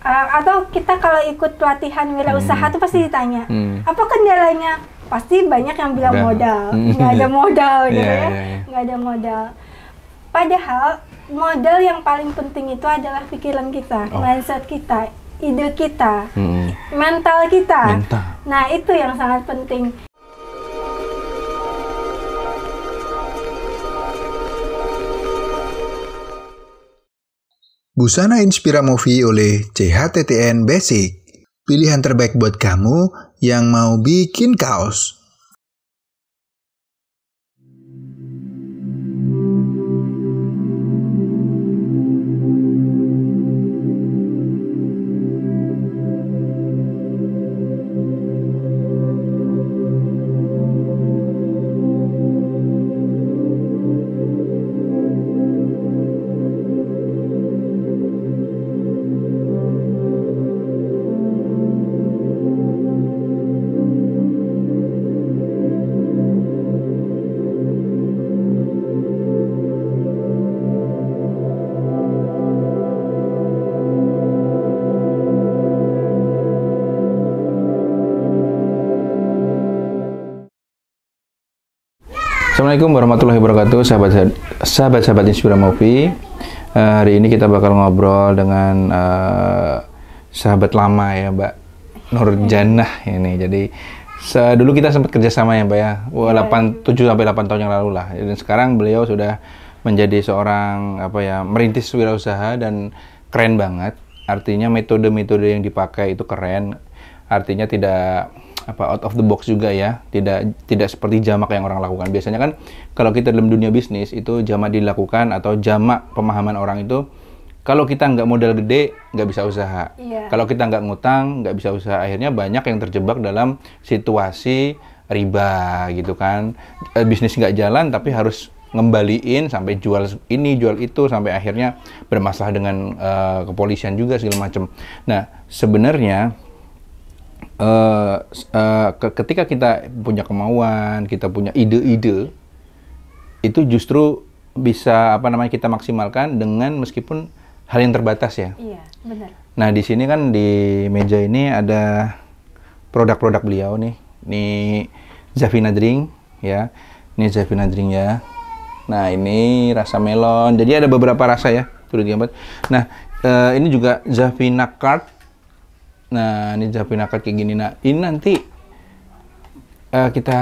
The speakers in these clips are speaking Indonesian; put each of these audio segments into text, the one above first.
atau kita kalau ikut pelatihan wirausaha tuh pasti ditanya, apa kendalanya? Pasti banyak yang bilang modal, nggak ada modal gitu ya, nggak ada modal. Padahal modal yang paling penting itu adalah pikiran kita, mindset kita, ide kita, mental kita. Nah itu yang sangat penting. Busana Inspira Movie oleh CHTTN Basic. Pilihan terbaik buat kamu yang mau bikin kaos. Assalamualaikum warahmatullahi wabarakatuh, sahabat-sahabat Inspira Movie. Hari ini kita bakal ngobrol dengan sahabat lama ya, Mbak Nurjanah ini. Jadi dulu kita sempat kerjasama ya, Mbak ya, 7-8 tahun yang lalu lah. Dan sekarang beliau sudah menjadi seorang merintis wirausaha dan keren banget. Artinya metode-metode yang dipakai itu keren. Artinya tidak out of the box juga ya, tidak seperti jamak yang orang lakukan. Biasanya kan kalau kita dalam dunia bisnis itu jamak dilakukan atau jamak pemahaman orang itu, kalau kita nggak modal gede nggak bisa usaha, kalau kita nggak ngutang nggak bisa usaha. Akhirnya banyak yang terjebak dalam situasi riba gitu kan, bisnis nggak jalan tapi harus ngembaliin sampai jual ini jual itu, sampai akhirnya bermasalah dengan kepolisian juga segala macam. Nah sebenarnya ketika kita punya kemauan, kita punya ide-ide, itu justru bisa kita maksimalkan dengan meskipun hal yang terbatas ya. Iya, benar. Nah di sini kan di meja ini ada produk-produk beliau nih. Ini Zafina Drink ya. Ini Zafina Drink ya. Nah ini rasa melon. Jadi ada beberapa rasa ya. Nah ini juga Zafina Card. Nah, ini Zafina Card kayak gini. Nah, ini nanti kita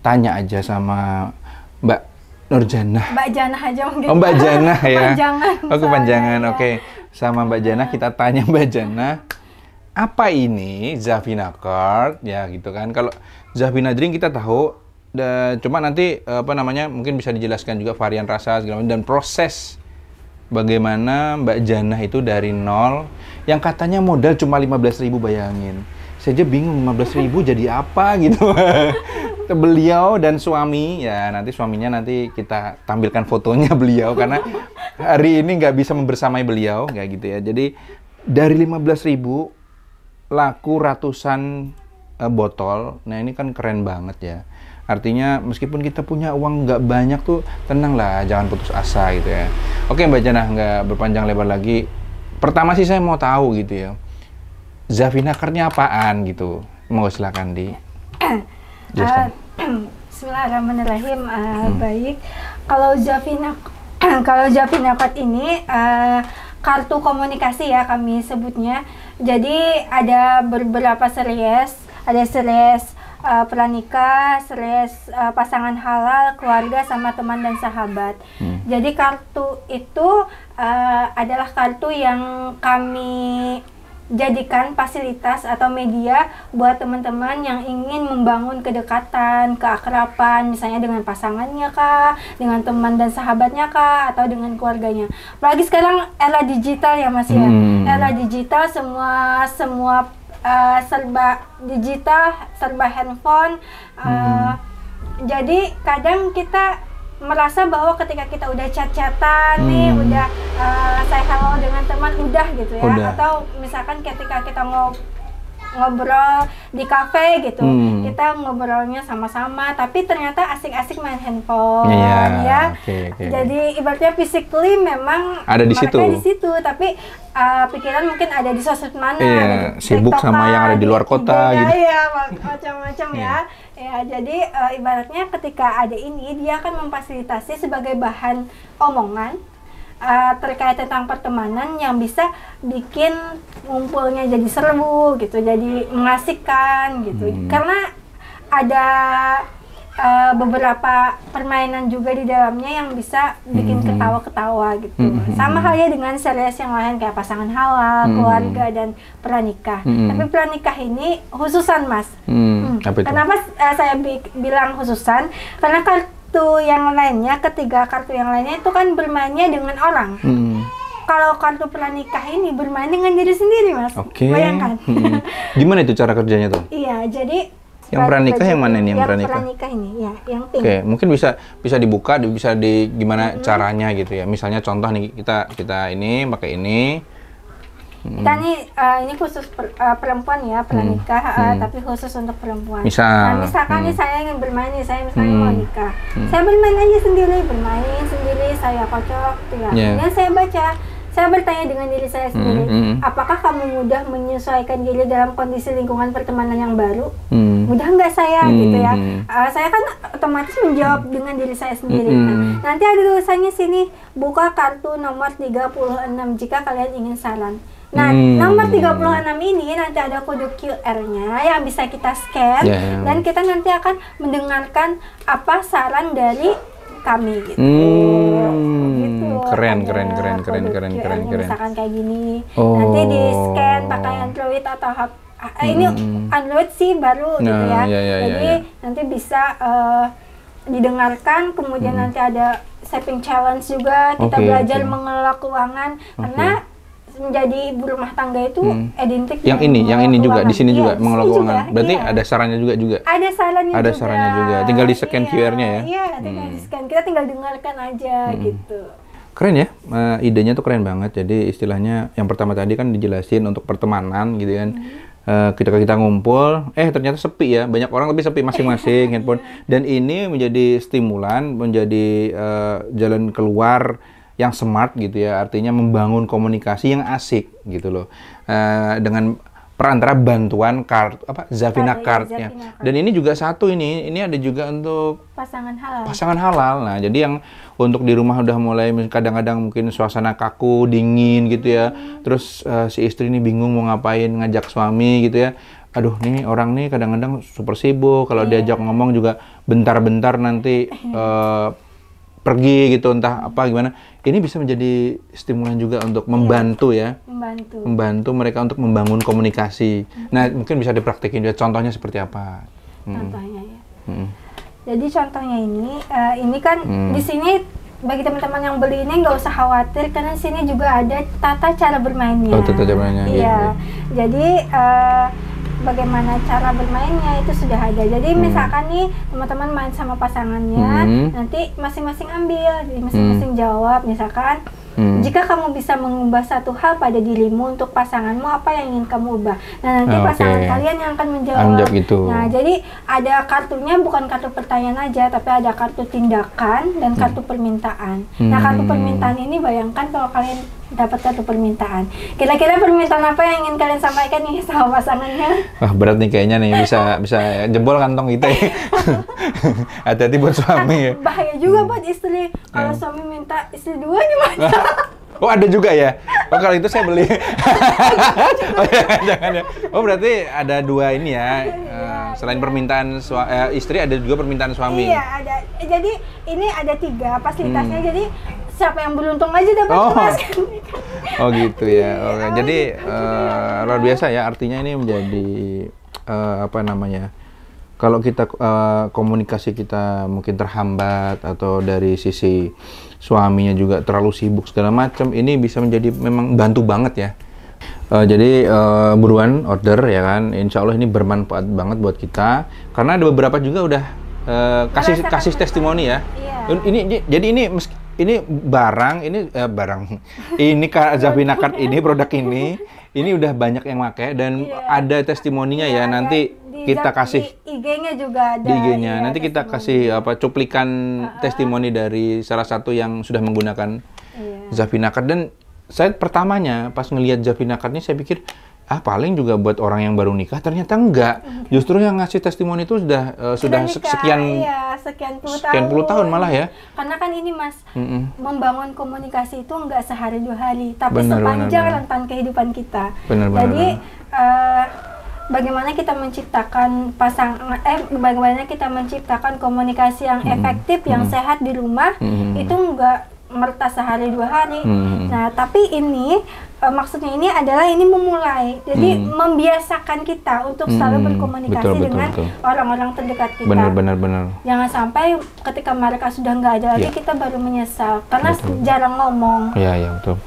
tanya aja sama Mbak Nurjanah. Mbak Janah aja mungkin. Oh, Mbak Janah ya. Kepanjangan. Oh, kepanjangan. Oke. Sama Mbak Janah kita tanya Mbak Janah, apa ini Zafina Card ya gitu kan. Kalau Zafina Drink kita tahu, cuma nanti mungkin bisa dijelaskan juga varian rasa segala macam dan proses bagaimana Mbak Janah itu dari nol, yang katanya modal cuma 15.000, bayangin. Saya aja bingung 15.000 jadi apa gitu. Beliau dan suami, ya nanti suaminya nanti kita tampilkan fotonya beliau karena hari ini nggak bisa membersamai beliau kayak gitu ya. Jadi dari 15.000 laku ratusan botol. Nah ini kan keren banget ya. Artinya meskipun kita punya uang nggak banyak tuh, tenanglah, jangan putus asa gitu ya. Oke Mbak Janah, nggak berpanjang lebar lagi. Pertama sih saya mau tahu gitu ya, Zafina Card-nya apaan gitu. Mau silakan di. Bismillahirrahmanirrahim. Baik, kalau Zafina Card ini kartu komunikasi ya kami sebutnya. Jadi ada beberapa series, ada series pranikah, series pasangan halal, keluarga, sama teman dan sahabat. Jadi kartu itu adalah kartu yang kami jadikan fasilitas atau media buat teman-teman yang ingin membangun kedekatan, keakraban, misalnya dengan pasangannya kah, dengan teman dan sahabatnya kah, atau dengan keluarganya. Apalagi sekarang era digital ya Mas ya. Era digital, semua serba digital, serba handphone. Jadi kadang kita merasa bahwa ketika kita udah chat-chatan nih, udah say hello dengan teman, udah gitu ya. Atau misalkan ketika kita ngobrol di kafe gitu. Kita ngobrolnya sama-sama, tapi ternyata asik-asik main handphone ya. Okay. Jadi ibaratnya physically memang ada di mereka situ. di situ, tapi pikiran mungkin ada di sosmed mana, sibuk sama yang ada di luar kota gitu. Iya, macam-macam ya. Ya, jadi ibaratnya ketika ada ini, dia akan memfasilitasi sebagai bahan omongan terkait tentang pertemanan yang bisa bikin ngumpulnya jadi seru gitu, jadi mengasihkan gitu. Karena ada beberapa permainan juga di dalamnya yang bisa bikin ketawa-ketawa gitu. Sama halnya dengan series yang lain kayak Pasangan Halal, Keluarga, dan Pranikah. Tapi Pranikah ini khususan, Mas. Kenapa saya bilang khususan? Karena kartu yang lainnya, ketiga kartu yang lainnya itu kan bermainnya dengan orang. Kalau kartu pranikah ini bermain dengan diri sendiri, Mas. Bayangkan. Gimana itu cara kerjanya tuh? Iya, jadi yang pranikah yang mana ini? Yang pranikah ini, ya, yang pink. Oke, mungkin bisa dibuka, bisa gimana caranya gitu ya. Misalnya contoh nih, kita ini pakai ini. Kita nih ini khusus perempuan ya, pranikah, tapi khusus untuk perempuan. Misalkan nih saya ingin bermain nih, saya misalnya mau nikah. Saya bermain aja sendiri, saya kocok gitu ya. Kemudian saya baca, saya bertanya dengan diri saya sendiri, apakah kamu mudah menyesuaikan diri dalam kondisi lingkungan pertemanan yang baru? Mudah nggak saya gitu ya? Saya kan otomatis menjawab dengan diri saya sendiri. Nah, nanti ada tulisannya sini, buka kartu nomor 36 jika kalian ingin saran. Nah, nomor 36 ini nanti ada kode QR-nya yang bisa kita scan, dan kita nanti akan mendengarkan apa saran dari kami gitu. Keren. Misalkan kayak gini, nanti di scan pakai Android atau ini Android sih baru gitu ya. Jadi nanti bisa didengarkan, kemudian nanti ada saving challenge juga, kita belajar mengelola keuangan karena menjadi ibu rumah tangga itu identik yang ini juga di sini juga mengelola keuangan. Berarti ada sarannya juga. Ada sarannya juga. Tinggal di scan QR-nya ya. Iya, tinggal di scan. Kita tinggal dengarkan aja gitu. Keren ya, idenya tuh keren banget. Jadi istilahnya yang pertama tadi kan dijelasin untuk pertemanan gitu kan. Ketika kita ngumpul, ternyata sepi ya, banyak orang lebih sepi masing-masing handphone. Dan ini menjadi stimulan, menjadi jalan keluar yang smart gitu ya, artinya membangun komunikasi yang asik gitu loh, dengan perantara bantuan Zafina Card ya. Dan ini juga ini ada juga untuk pasangan halal. Nah, jadi yang untuk di rumah udah mulai kadang-kadang mungkin suasana kaku, dingin gitu ya. Terus si istri ini bingung mau ngapain, ngajak suami gitu ya. Aduh, nih orang nih kadang-kadang super sibuk, kalau diajak ngomong juga bentar-bentar nanti pergi gitu, entah apa gimana. Ini bisa menjadi stimulan juga untuk membantu membantu mereka untuk membangun komunikasi. Nah, mungkin bisa dipraktikin juga. Contohnya seperti apa? Contohnya ya. Jadi contohnya ini kan di sini bagi teman-teman yang beli ini nggak usah khawatir karena di sini juga ada tata cara bermainnya. Tata cara bermainnya. Iya. Jadi bagaimana cara bermainnya itu sudah ada. Jadi misalkan nih teman-teman main sama pasangannya, nanti masing-masing ambil, jadi masing-masing jawab. Misalkan jika kamu bisa mengubah satu hal pada dirimu untuk pasanganmu, apa yang ingin kamu ubah? Nah, nanti pasangan kalian yang akan menjawab. Gitu. Nah, jadi ada kartunya, bukan kartu pertanyaan aja, tapi ada kartu tindakan dan kartu permintaan. Nah, kartu permintaan ini bayangkan kalau kalian dapat kartu permintaan. Kira-kira permintaan apa yang ingin kalian sampaikan nih sama pasangannya? Wah, berat nih kayaknya nih, bisa jebol kantong kita ya. Hati-hati buat suami ya. Bahaya juga buat istri. Kalau suami minta istri dua gimana? Oh, ada juga ya? Oh, kalau itu saya beli. Oh, jangan ya. Oh, berarti ada dua ini ya. Selain permintaan istri, ada juga permintaan suami. Iya, ada. Jadi ini ada 3 fasilitasnya. Jadi siapa yang beruntung aja dapat emas. Oh gitu ya. Okay. Jadi luar biasa ya. Artinya ini menjadi kalau kita komunikasi kita mungkin terhambat atau dari sisi suaminya juga terlalu sibuk segala macam, ini bisa menjadi memang bantu banget ya. Jadi buruan order ya kan. Insya Allah ini bermanfaat banget buat kita karena ada beberapa juga udah kasih testimoni ya. Iya. Ini barang ini Kak Zafina Card ini produk ini ini udah banyak yang pakai dan ada testimoninya ya. Nanti kita kasih di IG-nya juga ada. Di IG-nya. Nanti kita testimoni. kasih cuplikan testimoni dari salah satu yang sudah menggunakan Xavinakar. Dan saya pertamanya pas ngelihat Xavinakar ini saya pikir paling juga buat orang yang baru nikah. Ternyata enggak. Justru yang ngasih testimoni itu sudah sekian puluh tahun malah ya. Karena kan ini Mas, membangun komunikasi itu enggak sehari 2 hari, tapi sepanjang rentan kehidupan kita. Jadi bagaimana kita menciptakan bagaimana kita menciptakan komunikasi yang efektif, yang sehat di rumah, itu enggak merta sehari 2 hari. Nah, tapi ini maksudnya ini adalah memulai. Jadi membiasakan kita untuk selalu berkomunikasi dengan orang-orang terdekat kita. Benar. Jangan sampai ketika mereka sudah nggak ada lagi kita baru menyesal karena jarang ngomong. Iya, betul.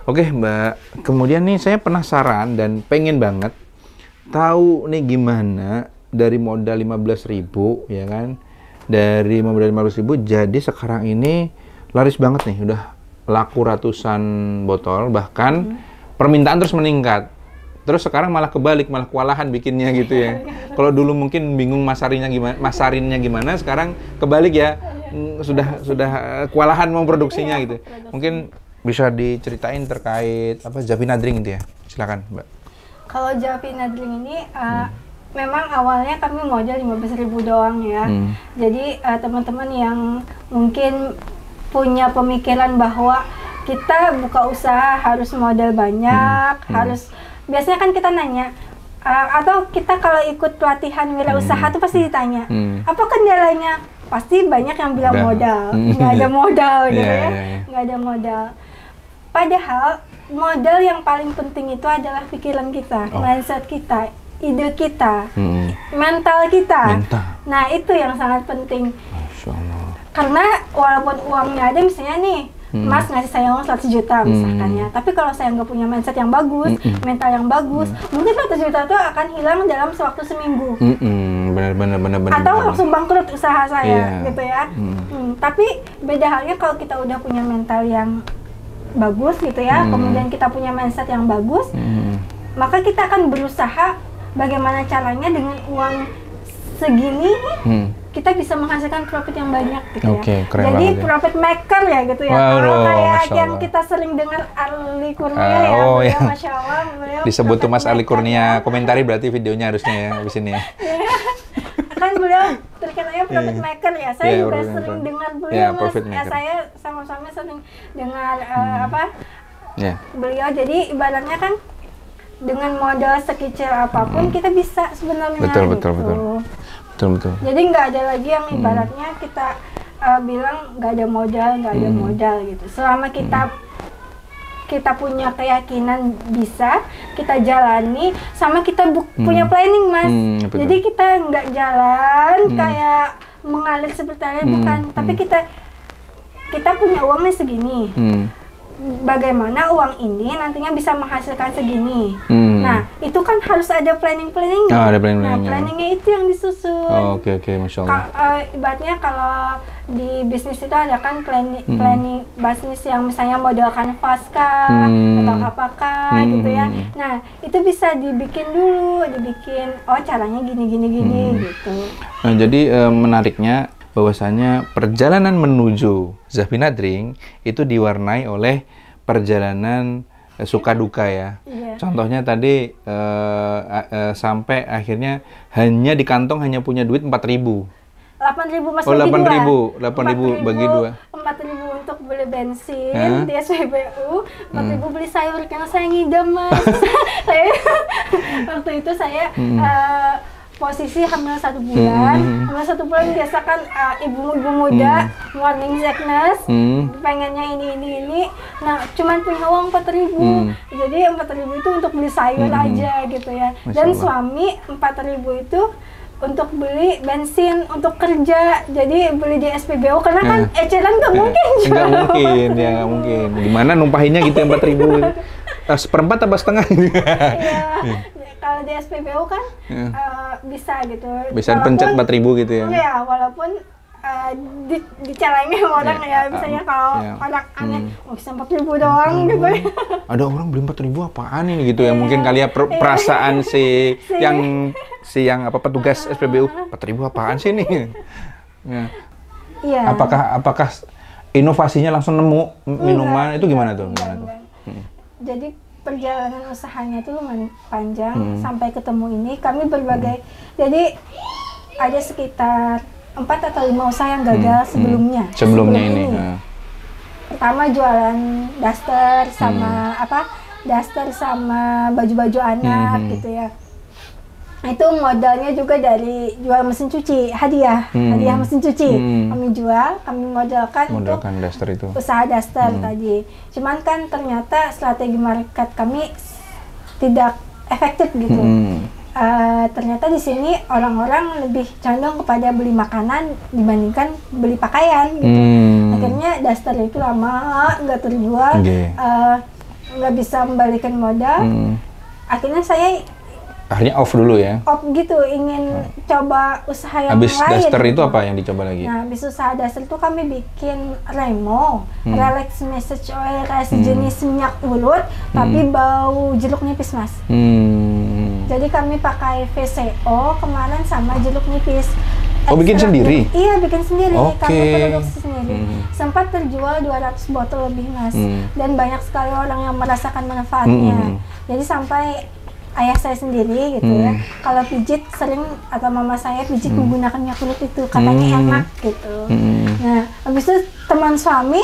Oke, Mbak. Kemudian nih saya penasaran dan pengen banget tahu nih gimana dari modal 15.000 ya kan. Dari modal 15.000 jadi sekarang ini laris banget nih, udah laku ratusan botol, bahkan permintaan terus meningkat. Terus sekarang malah kebalik, malah kewalahan bikinnya gitu ya. Kalau dulu mungkin bingung masarinnya gimana, sekarang kebalik ya, sudah kewalahan memproduksinya gitu. Mungkin bisa diceritain terkait Xavina Drink itu ya, silakan Mbak. Kalau Xavina Drink ini memang awalnya kami modal 15.000 doang ya. Jadi teman-teman yang mungkin punya pemikiran bahwa kita buka usaha harus modal banyak, biasanya kan kita nanya, atau kita kalau ikut pelatihan wirausaha tuh pasti ditanya, apa kendalanya? Pasti banyak yang bilang modal, nggak ada modal gitu nggak ada modal. Padahal modal yang paling penting itu adalah pikiran kita, mindset kita, ide kita, mental kita. Nah itu yang sangat penting. Masya Allah. Karena walaupun uangnya ada, misalnya nih, Mas ngasih saya uang 100 juta misalkan ya, tapi kalau saya nggak punya mindset yang bagus, mental yang bagus, mungkin 100 juta itu akan hilang dalam sewaktu seminggu. Benar. Atau langsung bangkrut usaha saya, gitu ya. Tapi beda halnya kalau kita udah punya mental yang bagus gitu ya, kemudian kita punya mindset yang bagus, maka kita akan berusaha bagaimana caranya dengan uang segini kita bisa menghasilkan profit yang banyak gitu ya. Jadi profit maker ya gitu ya. Kalau kayak yang kita sering dengar Ali Kurnia ya, Masya Allah. Disebut tuh Mas Ali Kurnia, komentari berarti videonya harusnya ya habis ini ya. Kan beliau terkenalnya profit maker ya. Saya juga sering dengar beliau Mas. Saya sama-sama sering dengar beliau. Jadi ibaratnya kan dengan modal sekecil apapun kita bisa sebenarnya. Betul. Jadi nggak ada lagi yang ibaratnya kita bilang nggak ada modal gitu. Selama kita punya keyakinan bisa, kita jalani, sama kita punya planning Mas. Jadi kita nggak jalan kayak mengalir seperti bukan, tapi kita punya uangnya segini. Bagaimana uang ini nantinya bisa menghasilkan segini. Nah, itu kan harus ada planning-planningnya. Ada planning-planningnya. Nah, planningnya itu yang disusun. Oke, Masya Allah. Ibaratnya kalau di bisnis itu ada kan planning bisnis yang misalnya modal kanvas kah, atau apakah gitu ya. Nah, itu bisa dibikin caranya gini gitu. Nah, jadi menariknya bahwasanya perjalanan menuju Xavina Drink itu diwarnai oleh perjalanan suka duka ya. Contohnya tadi sampai akhirnya hanya di kantong hanya punya duit 4.000. 8.000 Mas, 8.000 bagi 2. 4.000 untuk beli bensin di SPBU, 4.000 beli sayur karena saya ngidam Mas. Waktu itu saya posisi hamil 1 bulan. Hamil 1 bulan biasa kan ibu-ibu muda morning sickness, pengennya ini. Nah, cuman punya uang 4.000. Jadi 4.000 itu untuk beli sayur aja gitu ya. Dan suami 4.000 itu untuk beli bensin untuk kerja. Jadi beli di SPBU karena kan eceran nggak mungkin. Nggak mungkin. Gimana numpahinnya gitu 4.000? Seperempat apa setengah? Kalau di SPBU kan bisa gitu. Bisa dipencet 4.000 gitu ya? Iya, walaupun dicelengin orang ya, misalnya kalau orang aneh mau bisa 4.000 doang gitu ya. Ada orang beli 4.000 apaan ini gitu ya, mungkin kali ya perasaan si yang petugas SPBU, 4.000 apaan sih ini? Ya. Iya. Apakah inovasinya langsung nemu minuman itu gimana tuh? Jadi perjalanan usahanya tuh lumayan panjang sampai ketemu ini. Kami berbagai, jadi ada sekitar 4 atau 5 usaha yang gagal sebelumnya. Sebelum ini. Pertama jualan daster sama daster sama baju-baju anak gitu ya. Itu modalnya juga dari jual mesin cuci, hadiah mesin cuci. Kami jual, kami modalkan untuk daster itu. Usaha daster tadi. Cuman kan ternyata strategi market kami tidak efektif gitu. Ternyata di sini orang-orang lebih condong kepada beli makanan dibandingkan beli pakaian gitu. Akhirnya daster itu lama nggak terjual, nggak bisa membalikan modal. Akhirnya off dulu ya? Off gitu, ingin coba usaha yang lain. Habis daster itu apa yang dicoba lagi? Nah, habis usaha daster itu kami bikin Remo, Relax Message Oil, sejenis minyak urut, tapi bau jeruk nipis, Mas. Jadi kami pakai VCO kemarin sama jeruk nipis. Bikin sendiri? Iya, bikin sendiri. Kami produksi sendiri. Sempat terjual 200 botol lebih, Mas. Dan banyak sekali orang yang merasakan manfaatnya. Jadi sampai ayah saya sendiri gitu ya, kalau pijit sering atau mama saya pijit menggunakan minyak urut itu, katanya enak gitu. Nah, habis itu teman suami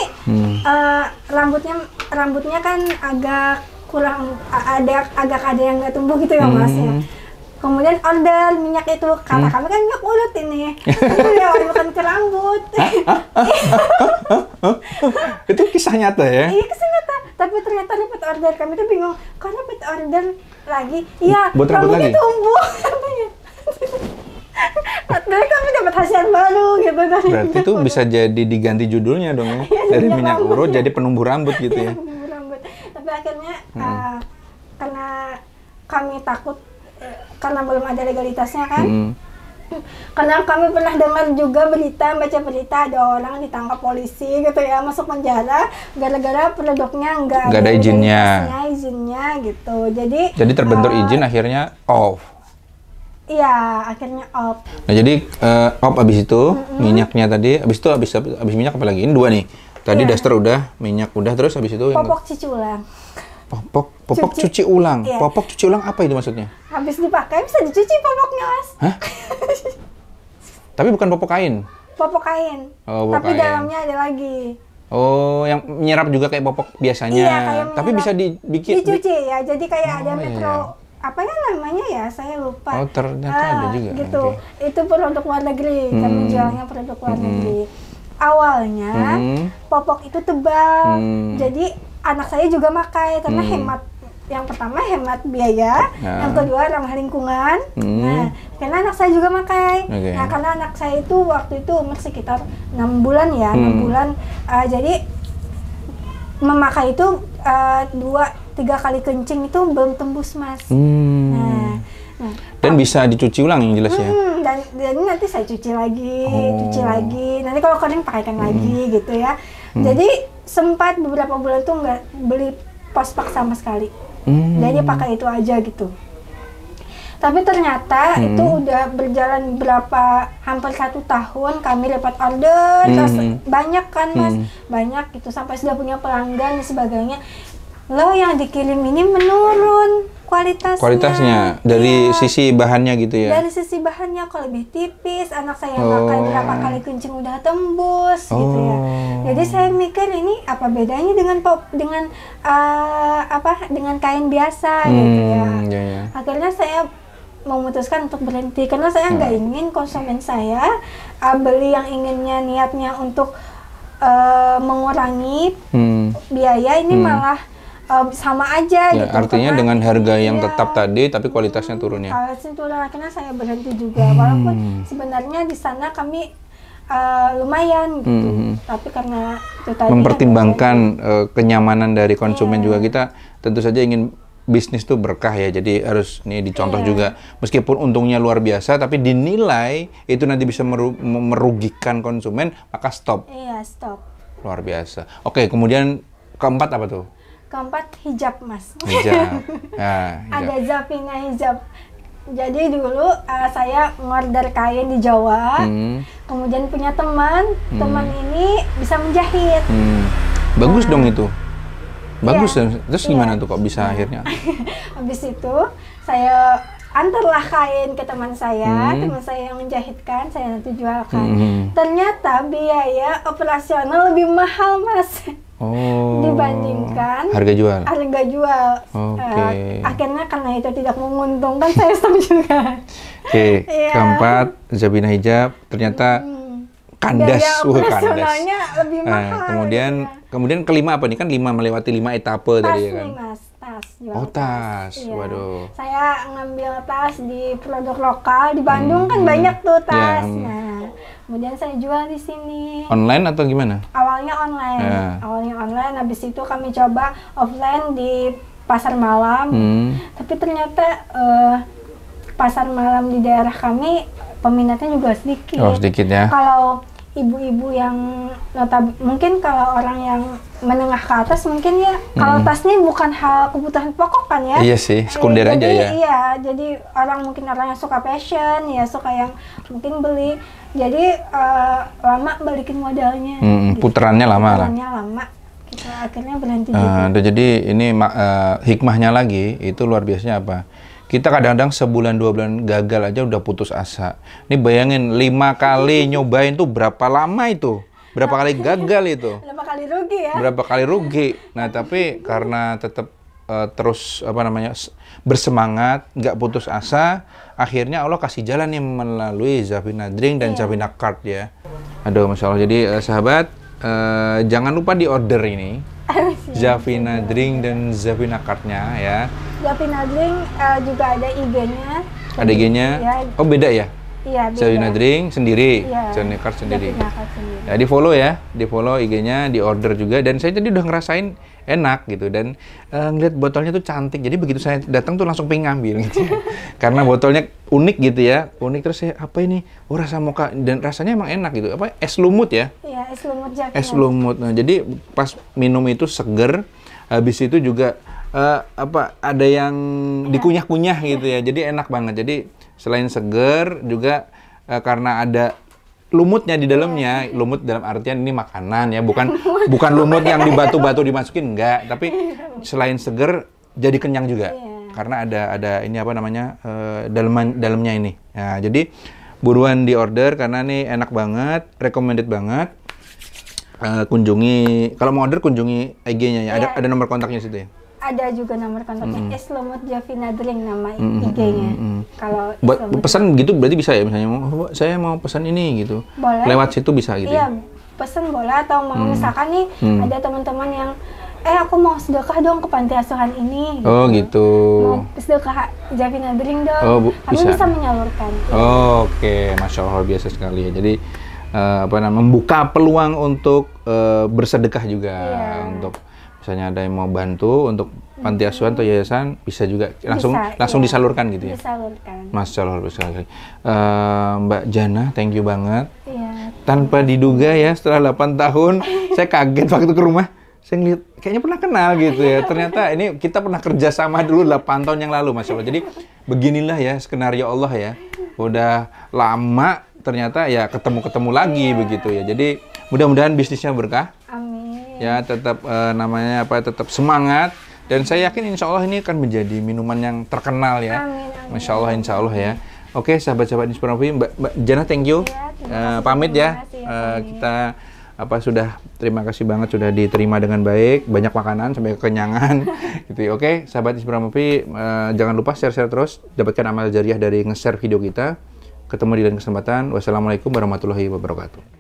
rambutnya kan agak kurang, agak ada yang nggak tumbuh gitu ya, Mas ya. Kemudian order minyak itu, kata kami kan minyak urut ini, itu ya bukan ke rambut. Itu kisah nyata ya? Iya, kisah nyata. Tapi ternyata dapat order, kami tuh bingung, kok dapat order lagi? Iya, rambutnya tumbuh. Jadi kami dapat hasil baru gitu kan. Berarti itu bisa jadi diganti judulnya dong ya? Dari minyak urut jadi penumbuh rambut gitu ya? Penumbuh rambut. Tapi akhirnya karena kami takut, karena belum ada legalitasnya kan. Karena kami pernah dengar juga baca berita ada orang ditangkap polisi gitu ya, masuk penjara gara-gara produknya nggak ada izinnya gitu. Jadi terbentur izin akhirnya off. Iya, akhirnya off. Nah, jadi off abis itu minyaknya tadi, abis minyak apa lagi? Ini 2 nih. Tadi daster udah, minyak udah, terus abis itu popok cuci ulang. Popok cuci ulang. Iya. Popok cuci ulang apa itu maksudnya? Habis dipakai bisa dicuci popoknya, Mas. Hah? Tapi bukan popok kain? Popok kain. Tapi dalamnya ada lagi. Oh, yang menyerap juga kayak popok biasanya. Iya, kayak tapi bisa dibikin dicuci ya. Jadi kayak ada apa ya namanya ya? Saya lupa. Oh, ternyata ada juga. Gitu. Okay. Itu produk luar negeri. Kami jualnya produk luar negeri. Awalnya popok itu tebal. Jadi anak saya juga pakai karena hemat. Yang pertama hemat biaya, yang kedua ramah lingkungan. Nah, karena anak saya juga pakai. Nah, karena anak saya itu waktu itu umur sekitar 6 bulan ya, 6 bulan. Jadi memakai itu 2-3 kali kencing itu belum tembus, Mas. Nah, dan bisa dicuci ulang yang jelas ya. Dan nanti saya cuci lagi. Nanti kalau kering pakaikan lagi gitu ya. Jadi sempat beberapa bulan tuh nggak beli pospak sama sekali. Jadi pakai itu aja gitu. Tapi ternyata itu udah berjalan hampir 1 tahun kami dapat order, terus banyak kan, Mas, banyak gitu sampai sudah punya pelanggan dan sebagainya. Loh, yang dikirim ini menurun kualitasnya dari sisi bahannya gitu ya? Dari sisi bahannya kok lebih tipis, anak saya pakai berapa kali kencing udah tembus gitu ya. Jadi saya mikir ini apa bedanya dengan kain biasa gitu ya. Akhirnya saya memutuskan untuk berhenti karena saya nggak ingin konsumen saya beli yang inginnya niatnya untuk mengurangi biaya ini malah sama aja gitu. Artinya dengan harga yang tetap tadi tapi kualitasnya turun ya. Kualitasnya turun, akhirnya saya berhenti juga. Walaupun sebenarnya di sana kami lumayan gitu. Tapi karena itu tadi mempertimbangkan kenyamanan dari konsumen juga, kita tentu saja ingin bisnis tuh berkah ya, jadi harus nih dicontoh Iya. juga. Meskipun untungnya luar biasa, tapi dinilai itu nanti bisa merugikan konsumen, maka stop. Iya, stop. Luar biasa. Oke, kemudian keempat apa tuh? Keempat, hijab, Mas. Hijab. Nah, Ada hijab. Zafina hijab. Jadi dulu saya ngorder kain di Jawa, kemudian punya teman ini bisa menjahit. Bagus dong itu. Bagus Iya. Terus gimana tuh kok bisa akhirnya? Habis itu saya antarlah kain ke teman saya yang menjahitkan, saya nanti jualkan. Ternyata biaya operasional lebih mahal, Mas. Oh. Dibandingkan harga jual. Harga jual. Oke. Akhirnya karena itu tidak menguntungkan, saya stop juga. Oke, Iya. keempat Zafina hijab ternyata kandas, Biaya kandas. operasionalnya lebih mahal. Kemudian kelima apa nih, kan melewati 5 etape Tas tadi ya nih, kan. Mas, tas. Jual Oh, tas. Iya. Waduh. Saya ngambil tas di produk lokal di Bandung kan banyak tuh tas. Iya. Nah, kemudian saya jual di sini. Online atau gimana? Awalnya online. Ya. Awalnya online, habis itu kami coba offline di pasar malam. Tapi ternyata pasar malam di daerah kami peminatnya juga sedikit. Oh, sedikit ya. Kalau ibu-ibu yang mungkin kalau orang yang menengah ke atas mungkin ya, kalau tas ini bukan hal kebutuhan pokok kan ya. Iya sih, sekunder aja ya. Iya, jadi mungkin orang yang suka fashion ya, suka yang mungkin beli. Jadi lama balikin modalnya. Gitu. Puterannya lama lah. Puterannya lama. Gitu, akhirnya berhenti juga. Jadi ini hikmahnya lagi itu luar biasanya apa? Kita kadang-kadang sebulan 2 bulan gagal aja udah putus asa. Ini bayangin 5 kali nyobain tuh berapa lama itu? Berapa kali gagal itu? Berapa kali rugi ya? Berapa kali rugi. Nah, tapi karena tetap terus bersemangat, nggak putus asa, akhirnya Allah kasih jalan nih melalui Zafina Drink dan Zafina Card ya. Aduh, Masya Allah. Jadi sahabat, jangan lupa di order ini. Zafina Drink dan Zafina Card-nya ya. Zafina Drink juga ada IG-nya. Ada IG-nya? Ya. Oh, beda ya? Iya, beda. Zafina Drink sendiri, Iya. Zafina Card sendiri. Zafina Card sendiri. Ya, di-follow ya, di-follow IG-nya, di-order juga. Dan saya tadi udah ngerasain enak gitu. Dan ngeliat botolnya tuh cantik. Jadi begitu saya datang tuh langsung pengen ngambil gitu ya. Karena botolnya unik gitu ya. Unik, terus saya, apa ini? Oh, rasa mocha. Dan rasanya emang enak gitu. Apa? Es lumut ya? Iya, es lumut Zafina. Es lumut. Nah, jadi pas minum itu seger. Habis itu juga ada yang dikunyah-kunyah gitu ya. Jadi enak banget. Jadi selain seger juga karena ada lumutnya di dalamnya. Lumut dalam artian ini makanan ya, bukan lumut yang di batu-batu dimasukin, enggak. Tapi selain seger jadi kenyang juga. Karena ada ini apa namanya? Dalamnya ini. Nah, jadi buruan di order karena ini enak banget, recommended banget. Kalau mau order kunjungi IG-nya ya. Ada nomor kontaknya situ ya. Ada juga nomor kontaknya. Es lumut Zafina Drink nama IG-nya. Kalau buat pesan gitu berarti bisa ya, misalnya saya mau pesan ini gitu. Boleh. Lewat situ bisa gitu. Iya, Ya? pesan boleh, atau mau misalkan nih ada teman-teman yang aku mau sedekah dong ke panti asuhan ini. Gitu. Oh gitu. Mau sedekah Zafina Drink dong. Oh, Kami bisa. bisa menyalurkan. Oke, Masya Allah, biasa sekali ya. Jadi membuka peluang untuk bersedekah juga. Untuk misalnya ada yang mau bantu untuk panti asuhan atau yayasan, bisa juga langsung disalurkan gitu ya. Disalurkan. Masya Allah, luar sekali. Mbak Jana, thank you banget. Iya. Tanpa diduga ya, setelah 8 tahun, saya kaget waktu ke rumah. Saya ngeliat, kayaknya pernah kenal gitu ya. Ternyata ini kita pernah kerja sama dulu 8 tahun yang lalu, Masya Allah. Jadi beginilah ya skenario Allah ya. Udah lama, ternyata ya ketemu-ketemu lagi begitu ya. Jadi mudah-mudahan bisnisnya berkah. Amin. Ya, tetap tetap semangat. Dan saya yakin insya Allah ini akan menjadi minuman yang terkenal ya. Amin. Masya Allah, insya Allah ya. Oke, sahabat-sahabat Inspirasi, Mbak Jana, thank you. Ya, Pamit ya. terima kasih ya, Kita terima kasih banget sudah diterima dengan baik, banyak makanan sampai kekenyangan. Gitu. Oke, sahabat Inspirasi, jangan lupa share-share terus, dapatkan amal jariah dari nge-share video kita. Ketemu di lain kesempatan. Wassalamualaikum warahmatullahi wabarakatuh.